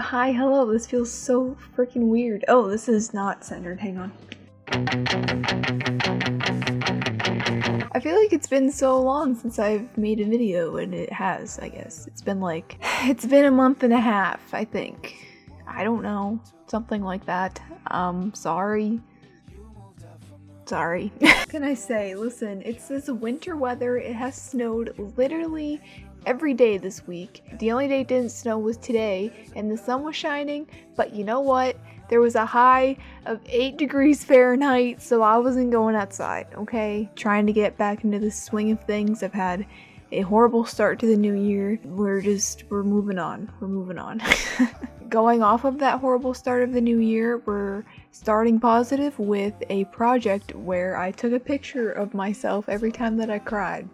Hi, hello, this feels so freaking weird. Oh, this is not centered, hang on. I feel like it's been so long since I've made a video, and it has, I guess. It's been a month and a half, I think. I don't know, something like that. Sorry. What can I say? Listen, it's this winter weather. It has snowed literally every day this week. The only day it didn't snow was today, and the sun was shining, but you know what? There was a high of 8 degrees Fahrenheit, so I wasn't going outside, okay? Trying to get back into the swing of things. I've had a horrible start to the new year. We're moving on. Going off of that horrible start of the new year, we're starting positive with a project where I took a picture of myself every time that I cried.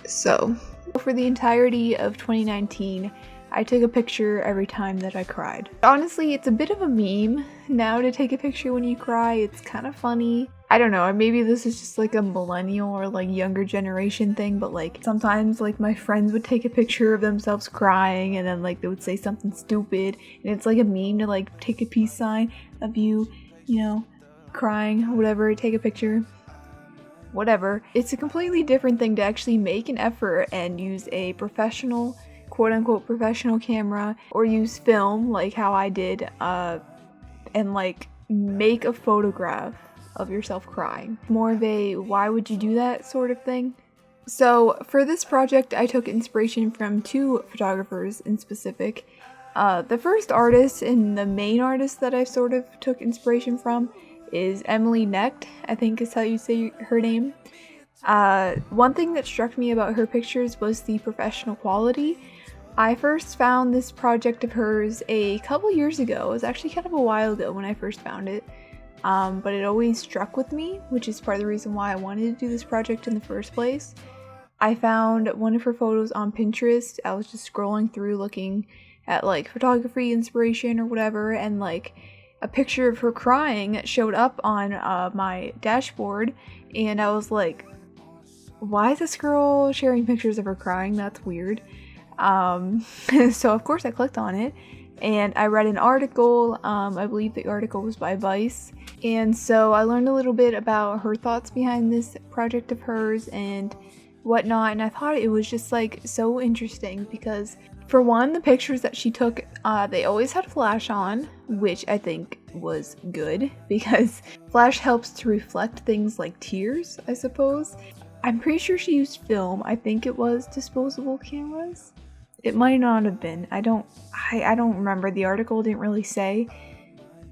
So, for the entirety of 2019, I took a picture every time that I cried. Honestly, it's a bit of a meme now to take a picture when you cry. It's kind of funny. I don't know, maybe this is just like a millennial or like younger generation thing, but like sometimes like my friends would take a picture of themselves crying and then like they would say something stupid, and it's like a meme to like take a peace sign of you know, crying, whatever, take a picture. Whatever. It's a completely different thing to actually make an effort and use a professional, quote-unquote professional camera, or use film like how I did, and like make a photograph of yourself crying. More of a why would you do that sort of thing. So for this project, I took inspiration from 2 photographers in specific. The first artist and the main artist that I sort of took inspiration from is Emily Knecht, I think is how you say her name. One thing that struck me about her pictures was the professional quality. I first found this project of hers a couple years ago. It was actually kind of a while ago when I first found it, but it always struck with me, which is part of the reason why I wanted to do this project in the first place. I found one of her photos on Pinterest. I was just scrolling through looking at like photography inspiration or whatever, and like a picture of her crying showed up on my dashboard, and I was like, why is this girl sharing pictures of her crying? That's weird. So of course I clicked on it, and I read an article. I believe the article was by Vice, and so I learned a little bit about her thoughts behind this project of hers and whatnot, and I thought it was just like so interesting because, for one, the pictures that she took, they always had flash on, which I think was good because flash helps to reflect things like tears, I suppose. I'm pretty sure she used film. I think it was disposable cameras. It might not have been. I don't remember. The article didn't really say,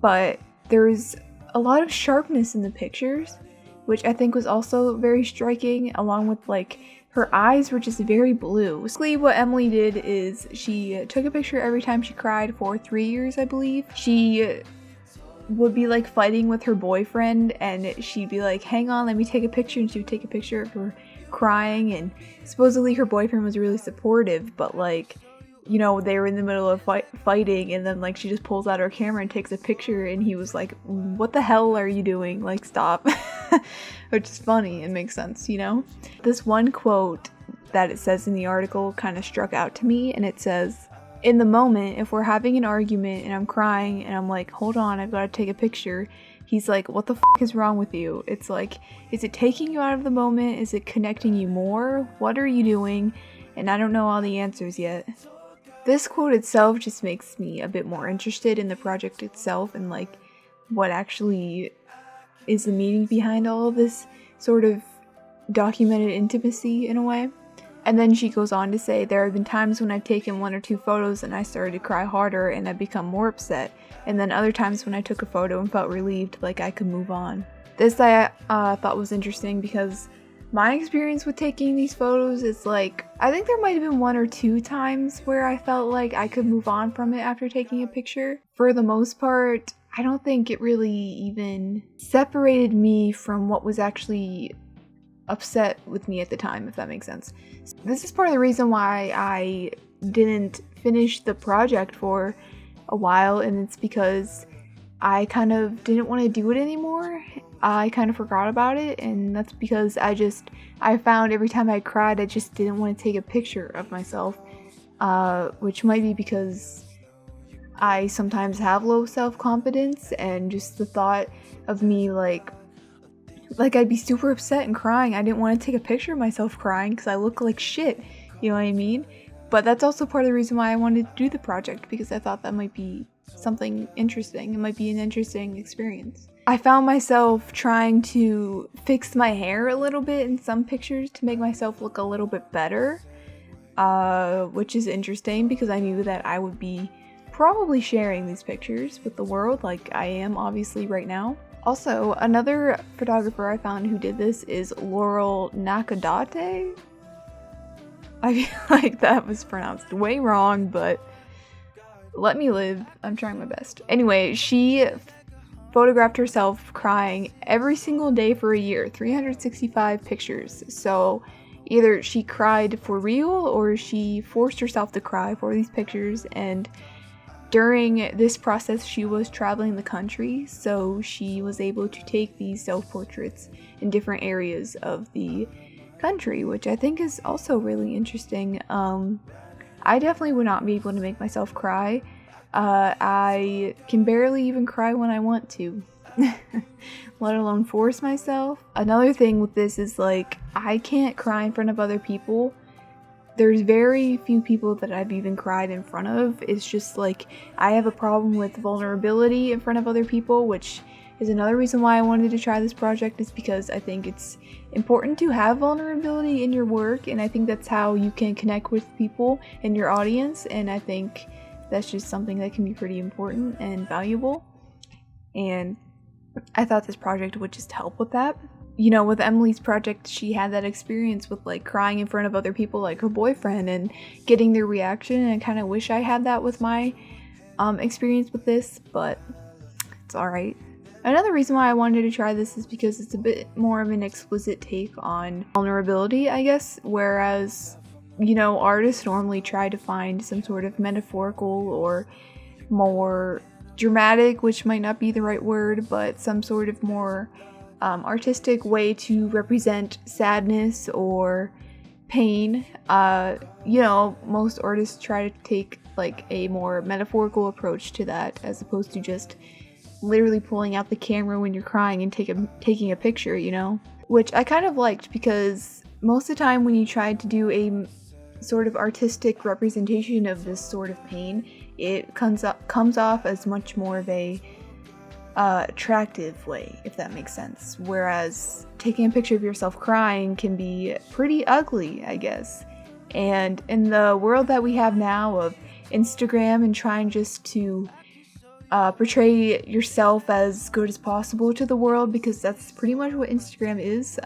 but there's a lot of sharpness in the pictures, which I think was also very striking, along with like her eyes were just very blue. Basically what Emily did is she took a picture every time she cried for 3 years, I believe. She would be like fighting with her boyfriend, and she'd be like, hang on, let me take a picture, and she would take a picture of her crying, and supposedly her boyfriend was really supportive, but like, you know, they were in the middle of fighting, and then like she just pulls out her camera and takes a picture, and he was like, what the hell are you doing? Like, stop. Which is funny and makes sense, you know? This one quote that it says in the article kind of struck out to me, and it says, in the moment, if we're having an argument and I'm crying and I'm like, hold on, I've got to take a picture, he's like, what the is wrong with you? It's like, is it taking you out of the moment? Is it connecting you more? What are you doing? And I don't know all the answers yet. This quote itself just makes me a bit more interested in the project itself and like what actually is the meaning behind all of this sort of documented intimacy in a way. And then she goes on to say, there have been times when I've taken 1 or 2 photos and I started to cry harder and I've become more upset. And then other times when I took a photo and felt relieved, like I could move on. This I thought was interesting because my experience with taking these photos is like, I think there might have been 1 or 2 times where I felt like I could move on from it after taking a picture. For the most part, I don't think it really even separated me from what was actually upset with me at the time, if that makes sense. This is part of the reason why I didn't finish the project for a while, and it's because I kind of didn't want to do it anymore. I kind of forgot about it, and that's because I found every time I cried, I just didn't want to take a picture of myself, which might be because I sometimes have low self-confidence, and just the thought of me like I'd be super upset and crying. I didn't want to take a picture of myself crying because I look like shit, you know what I mean? But that's also part of the reason why I wanted to do the project, because I thought that might be something interesting. It might be an interesting experience. I found myself trying to fix my hair a little bit in some pictures to make myself look a little bit better, which is interesting because I knew that I would be probably sharing these pictures with the world, like I am obviously right now. Also, another photographer I found who did this is Laurel Nakadate. I feel like that was pronounced way wrong, but let me live. I'm trying my best. Anyway, she photographed herself crying every single day for a year, 365 pictures. So either she cried for real or she forced herself to cry for these pictures, and during this process she was traveling the country, so she was able to take these self-portraits in different areas of the country, which I think is also really interesting. I definitely would not be able to make myself cry. I can barely even cry when I want to, let alone force myself. Another thing with this is like, I can't cry in front of other people. There's very few people that I've even cried in front of. It's just like, I have a problem with vulnerability in front of other people, which is another reason why I wanted to try this project, is because I think it's important to have vulnerability in your work, and I think that's how you can connect with people in your audience, and I think that's just something that can be pretty important and valuable, and I thought this project would just help with that. You know, with Emily's project, she had that experience with like crying in front of other people, like her boyfriend, and getting their reaction, and I kind of wish I had that with my experience with this, but it's alright. Another reason why I wanted to try this is because it's a bit more of an explicit take on vulnerability, I guess, whereas, you know, artists normally try to find some sort of metaphorical or more dramatic, which might not be the right word, but some sort of more artistic way to represent sadness or pain. You know, most artists try to take like a more metaphorical approach to that, as opposed to just literally pulling out the camera when you're crying and taking a picture, you know? Which I kind of liked, because most of the time when you try to do a sort of artistic representation of this sort of pain, it comes off as much more of a attractive way, if that makes sense. Whereas taking a picture of yourself crying can be pretty ugly, I guess. And in the world that we have now of Instagram and trying just to portray yourself as good as possible to the world, because that's pretty much what Instagram is.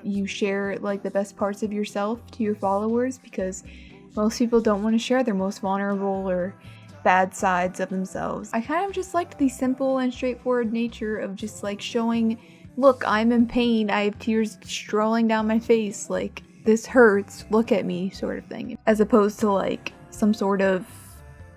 You share like the best parts of yourself to your followers, because most people don't want to share their most vulnerable or bad sides of themselves. I kind of just liked the simple and straightforward nature of just like showing, look, I'm in pain, I have tears strolling down my face, like this hurts, look at me, sort of thing, as opposed to like some sort of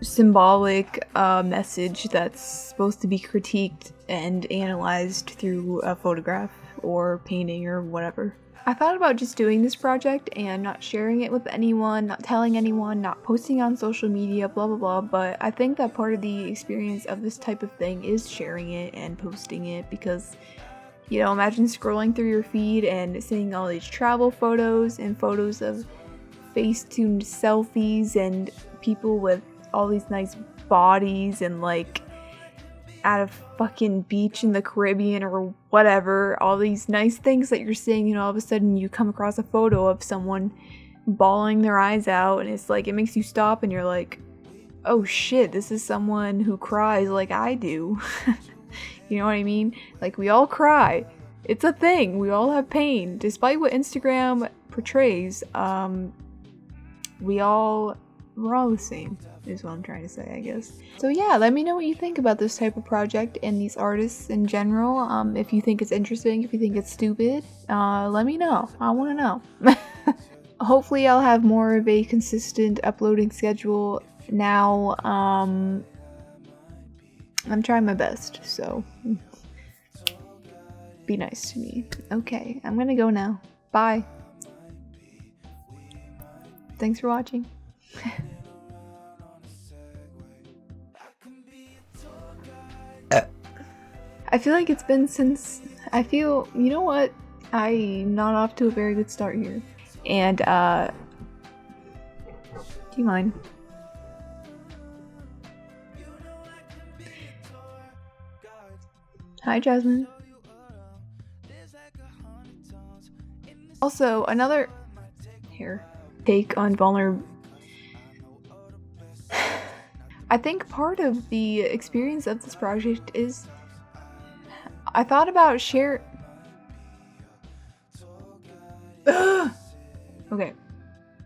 symbolic message that's supposed to be critiqued and analyzed through a photograph or painting or whatever. I thought about just doing this project and not sharing it with anyone, not telling anyone, not posting on social media, blah blah blah, but I think that part of the experience of this type of thing is sharing it and posting it, because, you know, imagine scrolling through your feed and seeing all these travel photos and photos of face-tuned selfies and people with all these nice bodies and like at a fucking beach in the Caribbean or whatever, all these nice things that you're seeing, and all of a sudden you come across a photo of someone bawling their eyes out, and it's like, it makes you stop and you're like, oh shit, this is someone who cries like I do. You know what I mean? Like, we all cry. It's a thing. We all have pain. Despite what Instagram portrays, we're all the same, is what I'm trying to say, I guess. So yeah, let me know what you think about this type of project and these artists in general. If you think it's interesting, if you think it's stupid, let me know. I want to know. Hopefully I'll have more of a consistent uploading schedule now. I'm trying my best, so be nice to me. Okay, I'm gonna go now. Bye. Thanks for watching. I feel like it's been since, you know what? I'm not off to a very good start here. And, do you mind? Hi, Jasmine. Also, another take on vulnerability. I think part of the experience of this project is I thought about okay.